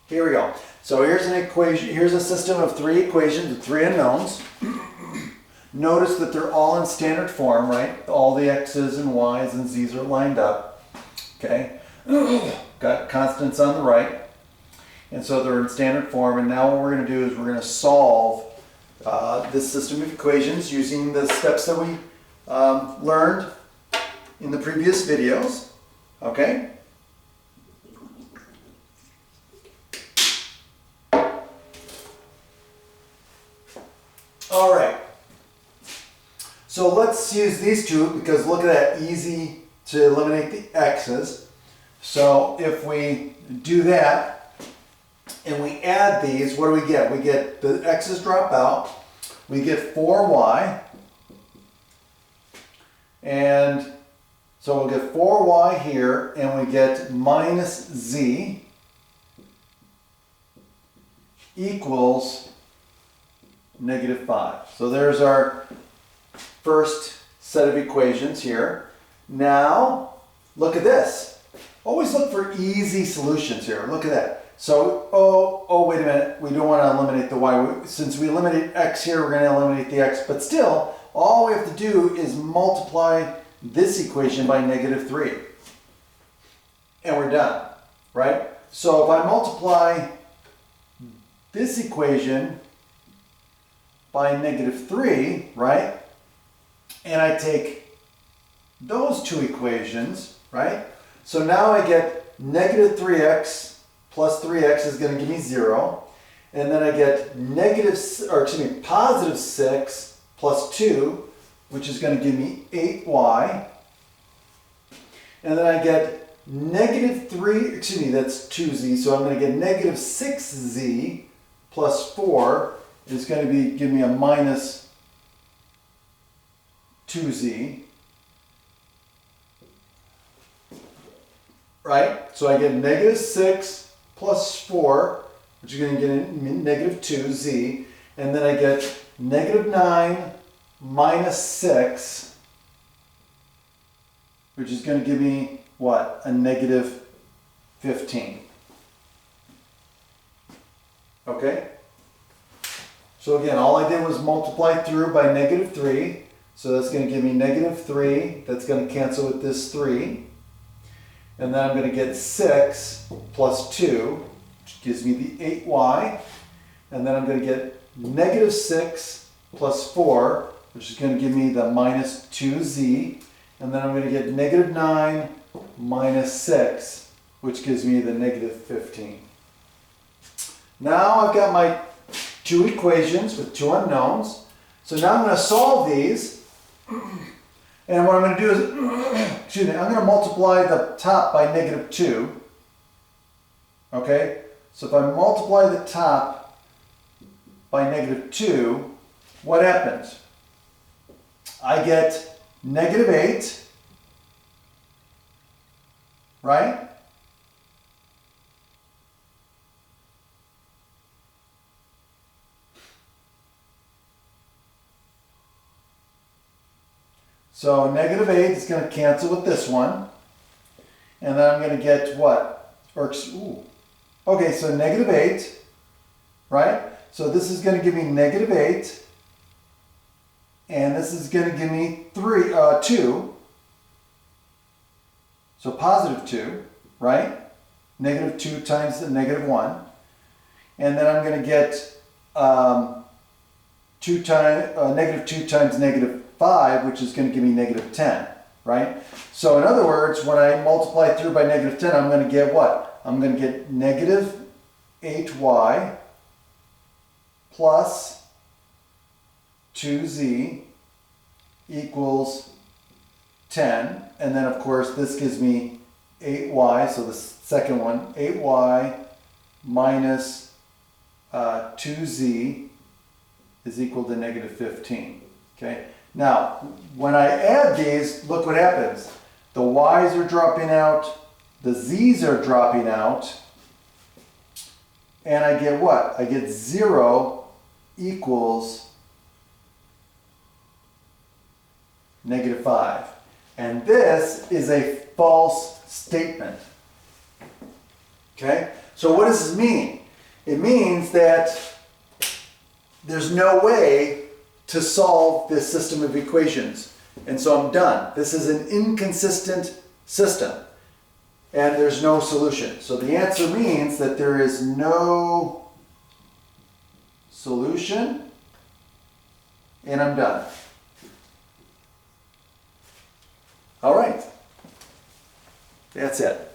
Here we go. So here's an equation. Here's a system of three equations with three unknowns. Notice that they're all in standard form, right? All the x's and y's and z's are lined up. Okay. Got constants on the right. And so they're in standard form. And now what we're going to do is we're going to solve this system of equations using the steps that we learned in the previous videos. Okay. All right. So let's use these two because look at that, easy to eliminate the x's. So if we do that and we add these, what do we get? We get the x's drop out. We get 4y. And so we'll get 4y here and we get minus z equals negative 5. So there's our first set of equations here. Now, look at this. Always look for easy solutions here. Look at that. So, wait a minute. We don't want to eliminate the y. Since we eliminate x here, we're going to eliminate the x. But still, all we have to do is multiply this equation by negative 3. And we're done, right? So if I multiply this equation by negative 3, right? And I take those two equations, right? So now I get negative 3x plus 3x is going to give me 0. And then I get positive 6 plus 2, which is going to give me 8y. And then I get negative 3, that's 2z, so I'm going to get negative 6z plus 4 is going to give me a minus 2z. Right? So I get negative 6 plus 4, which is going to get negative 2z. And then I get negative 9 minus 6, which is going to give me what? A negative 15. Okay? So again, all I did was multiply through by negative 3. So that's going to give me negative 3. That's going to cancel with this 3. And then I'm going to get 6 plus 2, which gives me the 8y. And then I'm going to get negative 6 plus 4, which is going to give me the minus 2z. And then I'm going to get negative 9 minus 6, which gives me the negative 15. Now I've got my two equations with two unknowns. So now I'm going to solve these. And what I'm going to do is, I'm going to multiply the top by negative 2. Okay? So if I multiply the top by negative 2, what happens? I get negative 8, right? So negative 8 is going to cancel with this one. And then I'm going to get what? Okay, so negative 8, right? So this is going to give me negative 8. And this is going to give me 2. So positive 2, right? Negative 2 times the negative 1. And then I'm going to get negative 2 times negative 5, which is going to give me negative 10, right? So in other words, when I multiply through by negative 10, I'm going to get what? I'm going to get negative 8y plus 2z equals 10. And then, of course, this gives me 8y. So the second one, 8y minus 2z is equal to negative 15. Okay. Now, when I add these, look what happens. The y's are dropping out, the z's are dropping out, and I get what? I get 0 equals negative 5. And this is a false statement. Okay? So what does this mean? It means that there's no way to solve this system of equations. And so I'm done. This is an inconsistent system. And there's no solution. So the answer means that there is no solution. And I'm done. All right. That's it.